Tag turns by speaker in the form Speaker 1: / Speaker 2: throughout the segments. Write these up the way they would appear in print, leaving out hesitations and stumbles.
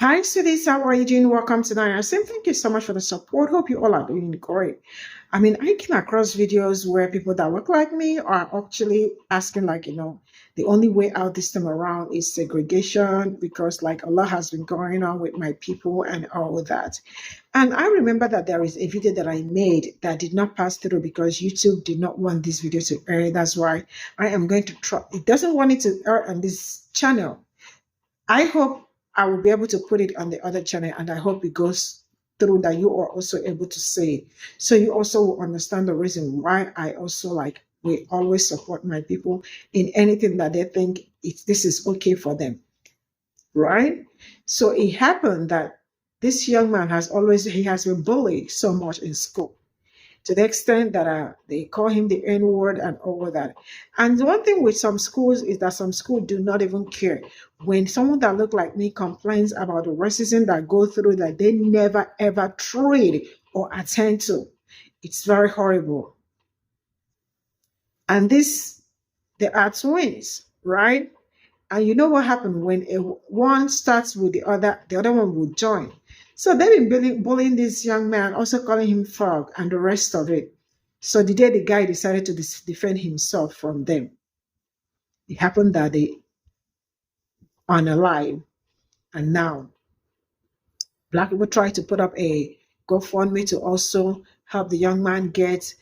Speaker 1: Hi, students. How are you doing? Welcome to Nine. Thank you so much for the support. Hope you all are doing great. I came across videos where people that look like me are actually asking, the only way out this time around is segregation because, like, a lot has been going on with my people and all of that. And I remember that there is a video that I made that did not pass through because YouTube did not want this video to air. That's why I am going to try. It doesn't want it to air on this channel. I hope I will be able to put it on the other channel, and I hope it goes through that you are also able to see it. So you also will understand the reason why I also like we always support my people in anything that they think this is okay for them, right? So it happened that this young man he has been bullied so much in school to the extent that they call him the N word and all of that. And the one thing with some schools is that some schools do not even care. When someone that look like me complains about the racism that go through that they never ever treat or attend to, it's very horrible. And they are twins, right? And you know what happened when one starts with the other one will join. So they've been bullying this young man, also calling him frog and the rest of it. So the day the guy decided to defend himself from them, it happened that they on a line, and now black people try to put up a GoFundMe to also help the young man get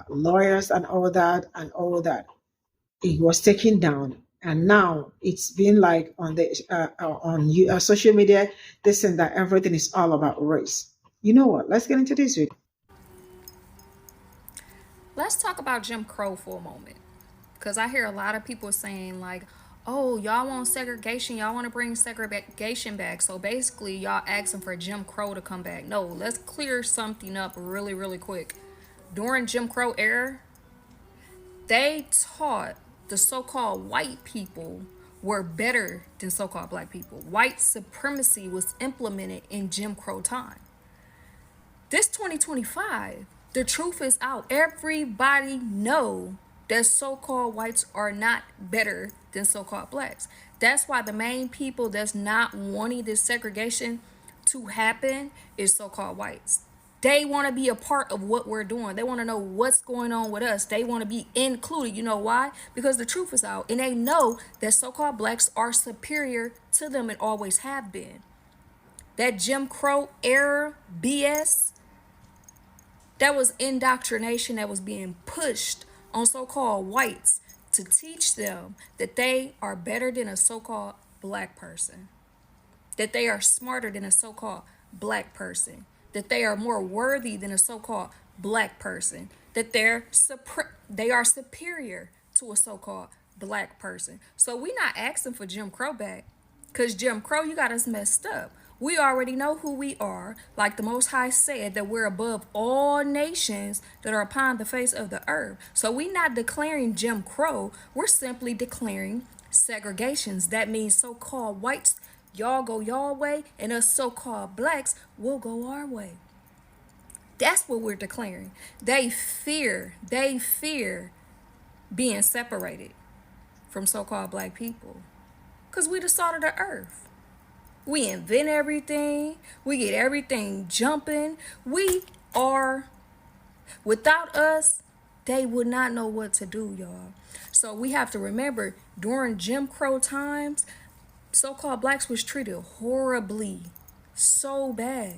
Speaker 1: lawyers and all that and all that. It was taken down, and now it's been like on the social media this and that everything is all about race. You know what, let's get into this video.
Speaker 2: Let's talk about Jim Crow for a moment. Because I hear a lot of people saying, like, oh, y'all want segregation. Y'all want to bring segregation back. So basically, y'all asking for Jim Crow to come back. No, let's clear something up really, really quick. During Jim Crow era, they taught the so-called white people were better than so-called black people. White supremacy was implemented in Jim Crow time. This 2025, the truth is out. Everybody know that so-called whites are not better than so-called blacks. That's why the main people that's not wanting this segregation to happen is so-called whites. They want to be a part of what we're doing. They want to know what's going on with us. They want to be included. You know why? Because the truth is out. And they know that so-called blacks are superior to them and always have been. That Jim Crow era BS, that was indoctrination that was being pushed on so-called whites to teach them that they are better than a so-called black person, that they are smarter than a so-called black person, that they are more worthy than a so-called black person, that they are superior to a so-called black person. So we're not asking for Jim Crow back, because Jim Crow, you got us messed up. We already know who we are. Like the Most High said, that we're above all nations that are upon the face of the earth. So we're not declaring Jim Crow. We're simply declaring segregations. That means so-called whites, y'all go y'all way, and us so-called blacks will go our way. That's what we're declaring. They fear being separated from so-called black people, because we the salt of the earth. We invent everything. We get everything jumping. We are, without us, they would not know what to do, y'all. So we have to remember, during Jim Crow times, so-called blacks was treated horribly, so bad.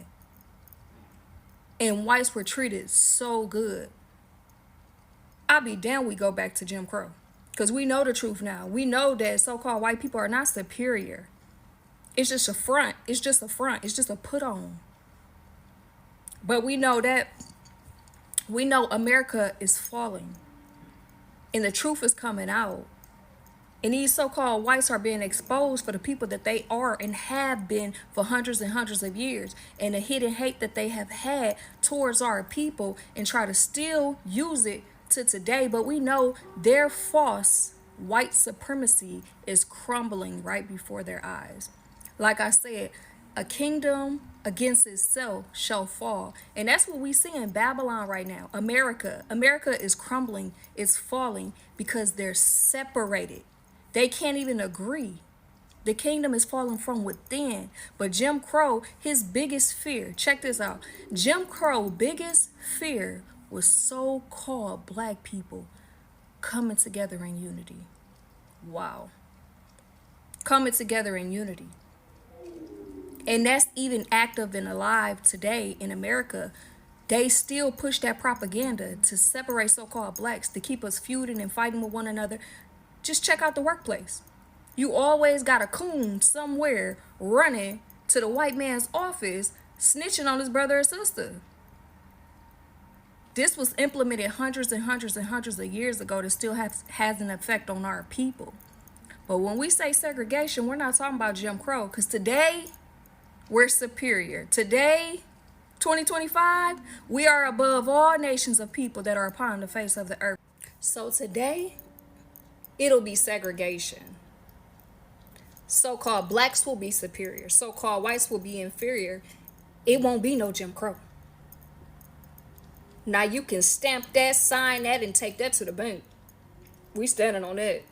Speaker 2: And whites were treated so good. I'll be damned we go back to Jim Crow. Because we know the truth now. We know that so-called white people are not superior. It's just a front. It's just a front. It's just a put on. But we know America is falling. And the truth is coming out. And these so-called whites are being exposed for the people that they are and have been for hundreds and hundreds of years. And the hidden hate that they have had towards our people, and try to still use it to today. But we know their false white supremacy is crumbling right before their eyes. Like I said, a kingdom against itself shall fall. And that's what we see in Babylon right now. America is crumbling, it's falling because they're separated. They can't even agree. The kingdom is falling from within. But Jim Crow, his biggest fear, check this out. Jim Crow biggest fear was so-called black people coming together in unity. Wow. Coming together in unity. And that's even active and alive today in America. They still push that propaganda to separate so-called blacks, to keep us feuding and fighting with one another. Just check out the workplace. You always got a coon somewhere running to the white man's office, snitching on his brother or sister. This was implemented hundreds and hundreds and hundreds of years ago that still has an effect on our people. But when we say segregation, we're not talking about Jim Crow, because today we're superior. Today, 2025, we are above all nations of people that are upon the face of the earth. So today, it'll be segregation. So-called blacks will be superior. So-called whites will be inferior. It won't be no Jim Crow. Now you can stamp that, sign that, and take that to the bank. We standing on that.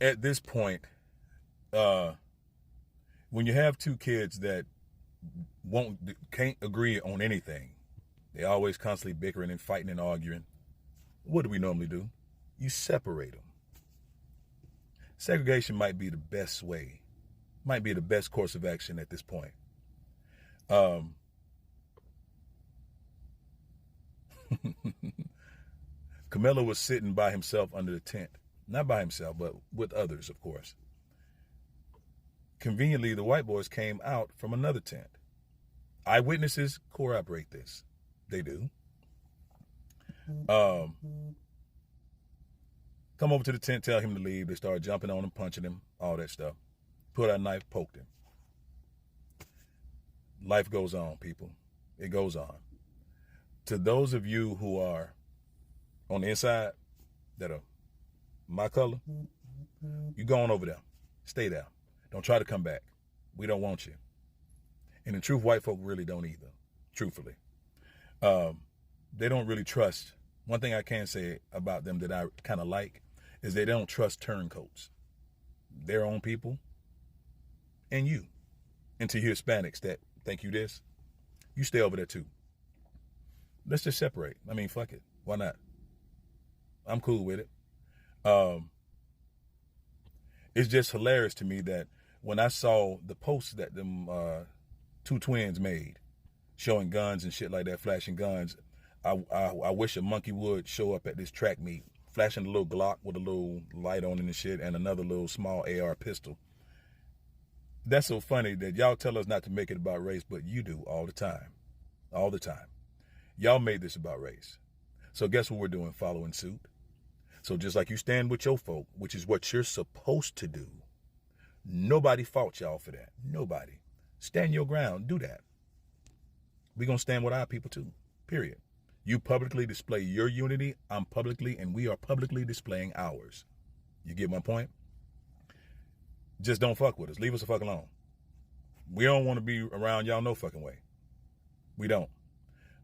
Speaker 3: At this point, when you have two kids that can't agree on anything, they always constantly bickering and fighting and arguing, what do we normally do? You separate them. Segregation might be the best way, might be the best course of action at this point. Carmelo was sitting by himself under the tent. Not by himself, but with others, of course. Conveniently, the white boys came out from another tent. Eyewitnesses corroborate this. They do. Come over to the tent, tell him to leave. They started jumping on him, punching him, all that stuff. Put out a knife, poked him. Life goes on, people. It goes on. To those of you who are on the inside, that are my color, you go on over there. Stay there. Don't try to come back. We don't want you. And in truth, white folk really don't either, truthfully. They don't really trust. One thing I can say about them that I kind of like is they don't trust turncoats. Their own people and you. And to you Hispanics that think you this, you stay over there too. Let's just separate. I mean, fuck it. Why not? I'm cool with it. It's just hilarious to me that when I saw the posts that them two twins made, showing guns and shit like that, flashing guns, I wish a monkey would show up at this track meet, flashing a little Glock with a little light on it and shit, and another little small AR pistol. That's so funny that y'all tell us not to make it about race, but you do all the time. All the time. Y'all made this about race. So guess what we're doing? Following suit. So just like you stand with your folk, which is what you're supposed to do, nobody faults y'all for that. Nobody. Stand your ground. Do that. We're going to stand with our people too. Period. You publicly display your unity. I'm publicly, and we are publicly displaying ours. You get my point? Just don't fuck with us. Leave us the fuck alone. We don't want to be around y'all no fucking way. We don't.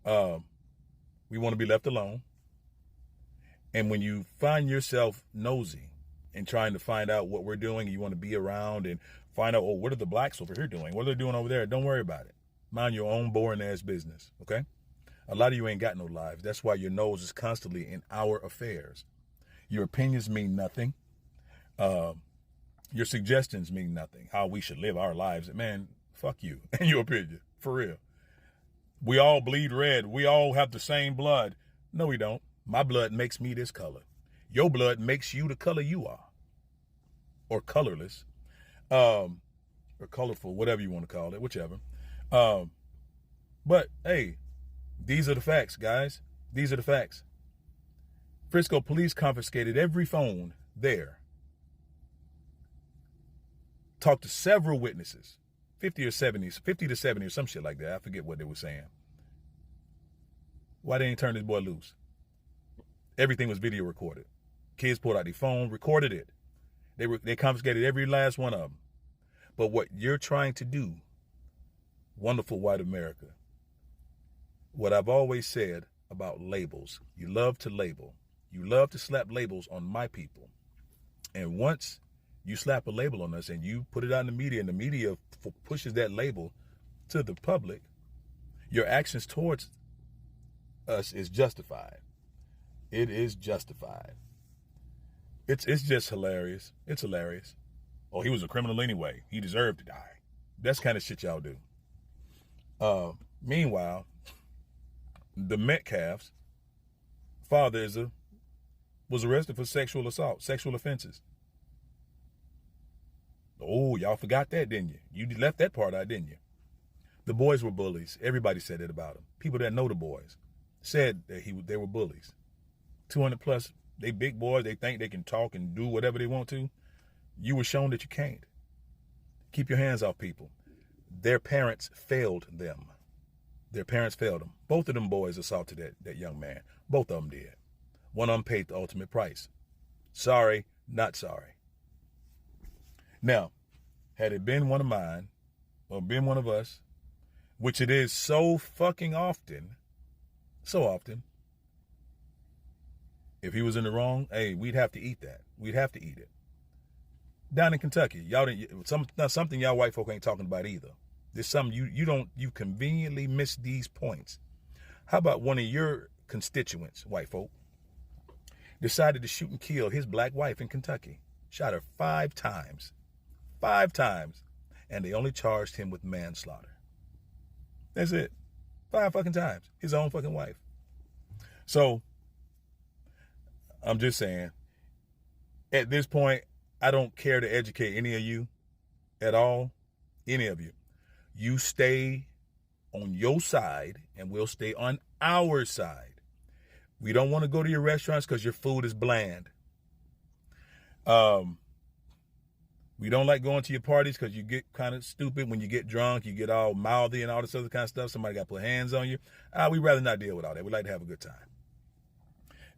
Speaker 3: We want to be left alone. And when you find yourself nosy and trying to find out what we're doing, and you want to be around and find out, oh, what are the blacks over here doing? What are they doing over there? Don't worry about it. Mind your own boring ass business, okay? A lot of you ain't got no lives. That's why your nose is constantly in our affairs. Your opinions mean nothing. Your suggestions mean nothing. How we should live our lives. Man, fuck you and your opinion. For real. We all bleed red. We all have the same blood. No, we don't. My blood makes me this color. Your blood makes you the color you are. Or colorless. Or colorful, whatever you want to call it, whichever. But, hey, these are the facts, guys. These are the facts. Frisco police confiscated every phone there. Talked to several witnesses. 50 to 70 or some shit like that. I forget what they were saying. Why they ain't turn this boy loose? Everything was video recorded. Kids pulled out their phone, recorded it. They confiscated every last one of them. But what you're trying to do, wonderful white America, what I've always said about labels, you love to label. You love to slap labels on my people. And once you slap a label on us and you put it out in the media and the media pushes that label to the public, your actions towards us is justified. It is justified. It's just hilarious. It's hilarious. Oh, he was a criminal anyway. He deserved to die. That's kind of shit y'all do. Meanwhile, the Metcalf's father was arrested for sexual assault, sexual offenses. Oh, y'all forgot that, didn't you? You left that part out, didn't you? The boys were bullies. Everybody said it about them. People that know the boys said that they were bullies. 200 plus, they big boys. They think they can talk and do whatever they want to. You were shown that you can't. Keep your hands off people. Their parents failed them. Their parents failed them. Both of them boys assaulted that young man. Both of them did. One of them paid the ultimate price. Sorry, not sorry. Now, had it been one of mine or been one of us, which it is so fucking often, if he was in the wrong, hey, we'd have to eat that. We'd have to eat it. Down in Kentucky, y'all didn't something y'all white folk ain't talking about either. There's something you conveniently miss these points. How about one of your constituents, white folk, decided to shoot and kill his black wife in Kentucky? Shot her 5 times. 5 times. And they only charged him with manslaughter. That's it. 5 fucking times. His own fucking wife. So, I'm just saying, at this point, I don't care to educate any of you at all. Any of you. You stay on your side and we'll stay on our side. We don't want to go to your restaurants because your food is bland. We don't like going to your parties because you get kind of stupid. When you get drunk, you get all mouthy and all this other kind of stuff. Somebody got to put hands on you. We'd rather not deal with all that. We like to have a good time.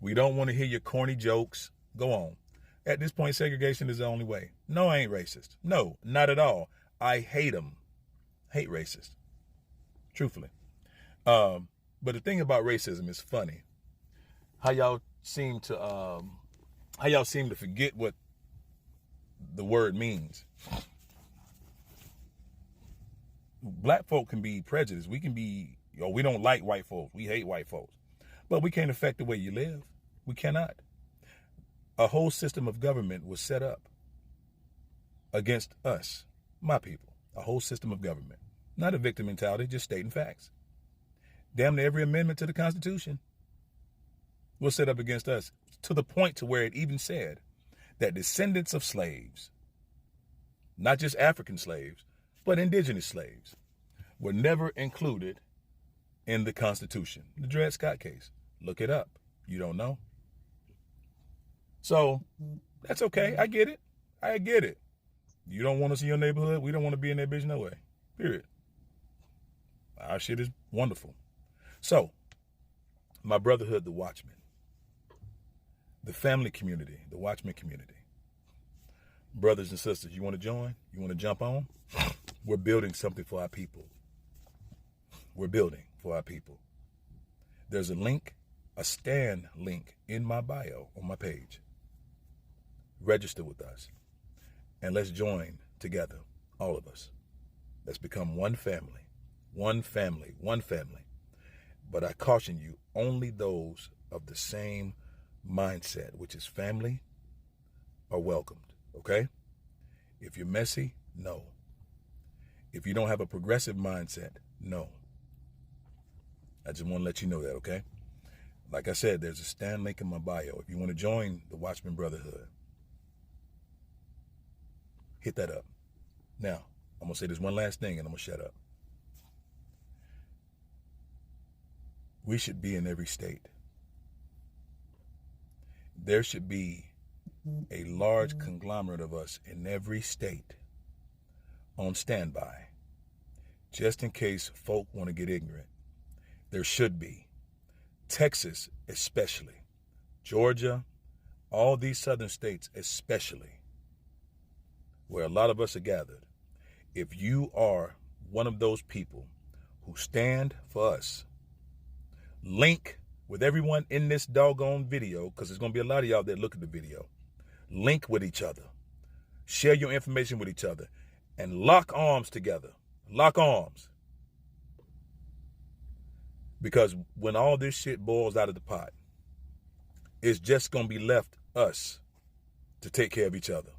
Speaker 3: We don't want to hear your corny jokes. Go on. At this point, segregation is the only way. No, I ain't racist. No, not at all. I hate them. Hate racist. Truthfully. But the thing about racism is funny. How y'all seem to forget what the word means. Black folk can be prejudiced. We can be, we don't like white folks. We hate white folks. But we can't affect the way you live. We cannot. A whole system of government was set up against us, my people. A whole system of government. Not a victim mentality, just stating facts. Damn near every amendment to the Constitution was set up against us, to the point to where it even said that descendants of slaves, not just African slaves, but indigenous slaves, were never included in the Constitution. The Dred Scott case. Look it up. You don't know? So, that's okay. I get it. I get it. You don't want us in your neighborhood? We don't want to be in that bitch no way. Period. Our shit is wonderful. So, my brotherhood, the Watchmen. The family community, the Watchmen community. Brothers and sisters, you want to join? You want to jump on? We're building something for our people. We're building for our people. There's a link, a stand link in my bio on my page. Register with us. And let's join together, all of us. Let's become one family. One family. One family. But I caution you, only those of the same mindset, which is family, are welcomed. Okay? If you're messy, no. If you don't have a progressive mindset, no. I just want to let you know that, okay? Like I said, there's a stand link in my bio. If you want to join the Watchmen Brotherhood, hit that up. Now, I'm going to say this one last thing and I'm going to shut up. We should be in every state. There should be a large conglomerate of us in every state on standby, just in case folk want to get ignorant. There should be. Texas especially, Georgia, all these southern states especially, where a lot of us are gathered. If you are one of those people who stand for us, link with everyone in this doggone video, because there's going to be a lot of y'all that look at the video, link with each other, share your information with each other, and lock arms together. Lock arms. Because when all this shit boils out of the pot, it's just going to be left us to take care of each other.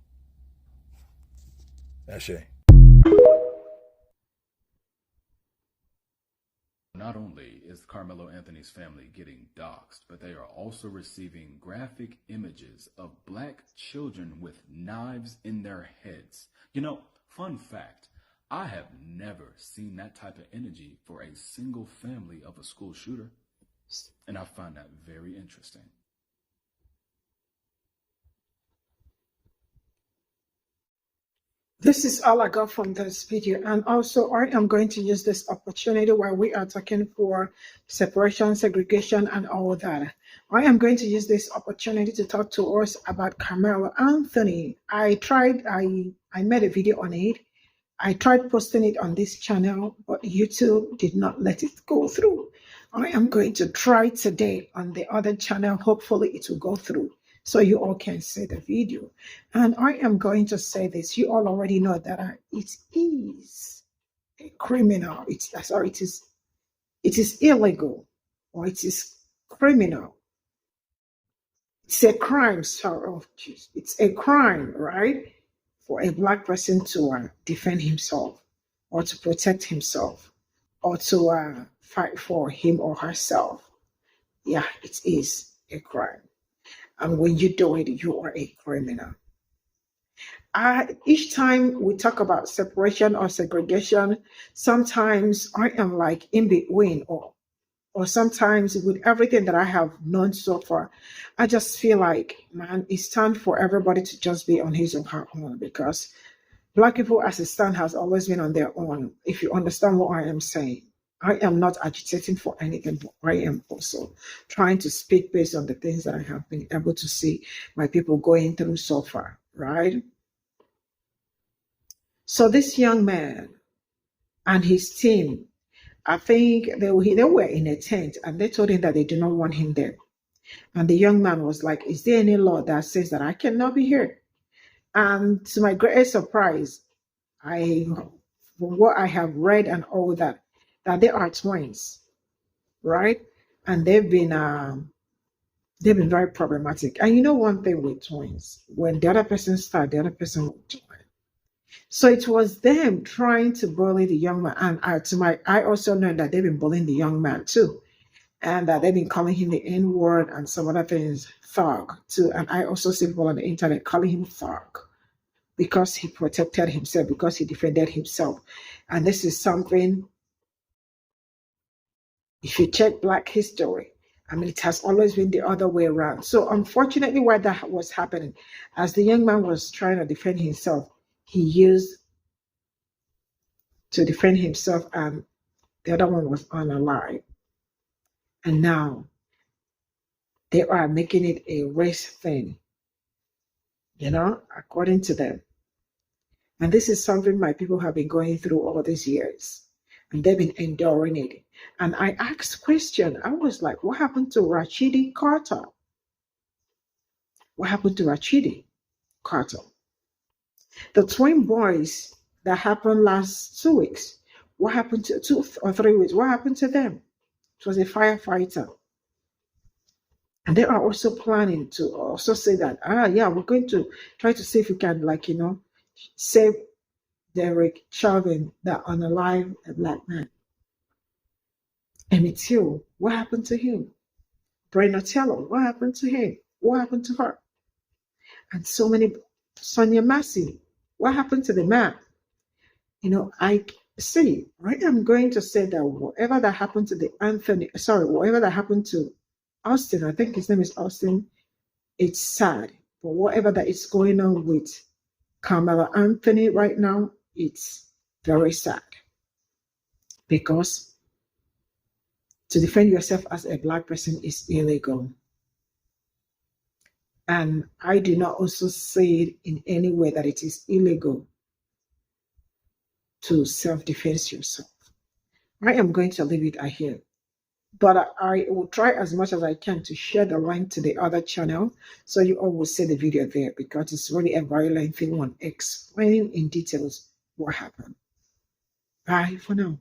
Speaker 3: Ashe.
Speaker 4: Not only is Carmelo Anthony's family getting doxxed, but they are also receiving graphic images of black children with knives in their heads. You know, fun fact, I have never seen that type of energy for a single family of a school shooter, and I find that very interesting.
Speaker 1: This is all I got from this video. And also, I am going to use this opportunity while we are talking for separation, segregation, and all that. I am going to use this opportunity to talk to us about Carmelo Anthony. I made a video on it. I tried posting it on this channel, but YouTube did not let it go through. I am going to try today on the other channel. Hopefully it will go through, so you all can see the video. And I am going to say this. You all already know that it is a criminal. It is illegal, or it is criminal. It's a crime, sorry. Oh, geez. It's a crime, right? For a black person to defend himself, or to protect himself, or to fight for him or herself. Yeah, it is a crime. And when you do it, you are a criminal. Each time we talk about separation or segregation, sometimes I am like in between, or sometimes with everything that I have known so far, I just feel like, man, it's time for everybody to just be on his or her own, because black people as a stand has always been on their own. If you understand what I am saying, I am not agitating for anything, but I am also trying to speak based on the things that I have been able to see my people going through so far, right? So this young man and his team, I think they were in a tent, and they told him that they do not want him there. And the young man was like, is there any law that says that I cannot be here? And to my greatest surprise, from what I have read and all that they are twins, right? And they've been very problematic. And you know one thing with twins, when the other person starts, the other person will join. So it was them trying to bully the young man. And I also know that they've been bullying the young man too. And that they've been calling him the N-word and some other things, thug too. And I also see people on the internet calling him thug because he protected himself, because he defended himself. And this is something, if you check Black history, I mean, it has always been the other way around. So unfortunately, why that was happening, as the young man was trying to defend himself, he used to defend himself, and the other one was unalive. And now they are making it a race thing, according to them. And this is something my people have been going through all these years, and they've been enduring it. And I asked question, I was like, what happened to Rashidi Carter? What happened to Rashidi Carter? The twin boys that happened last 2 weeks, what happened to 2 or 3 weeks? What happened to them? It was a firefighter. And they are also planning to also say that, yeah, we're going to try to see if we can, save Derek Chauvin, that unalive a black man. Emmett Till, what happened to him? Breonna Taylor, what happened to him? What happened to her? And so many, Sonia Massey, what happened to the man? I see, right? I'm going to say that whatever that happened to whatever that happened to Austin, I think his name is Austin, it's sad. But whatever that is going on with Carmelo Anthony right now, it's very sad. Because to defend yourself as a black person is illegal. And I do not also say it in any way that it is illegal to self-defense yourself. I am going to leave it here. but I will try as much as I can to share the link to the other channel so you all will see the video there, because it's really a very lengthy one explaining in details what happened. Bye for now.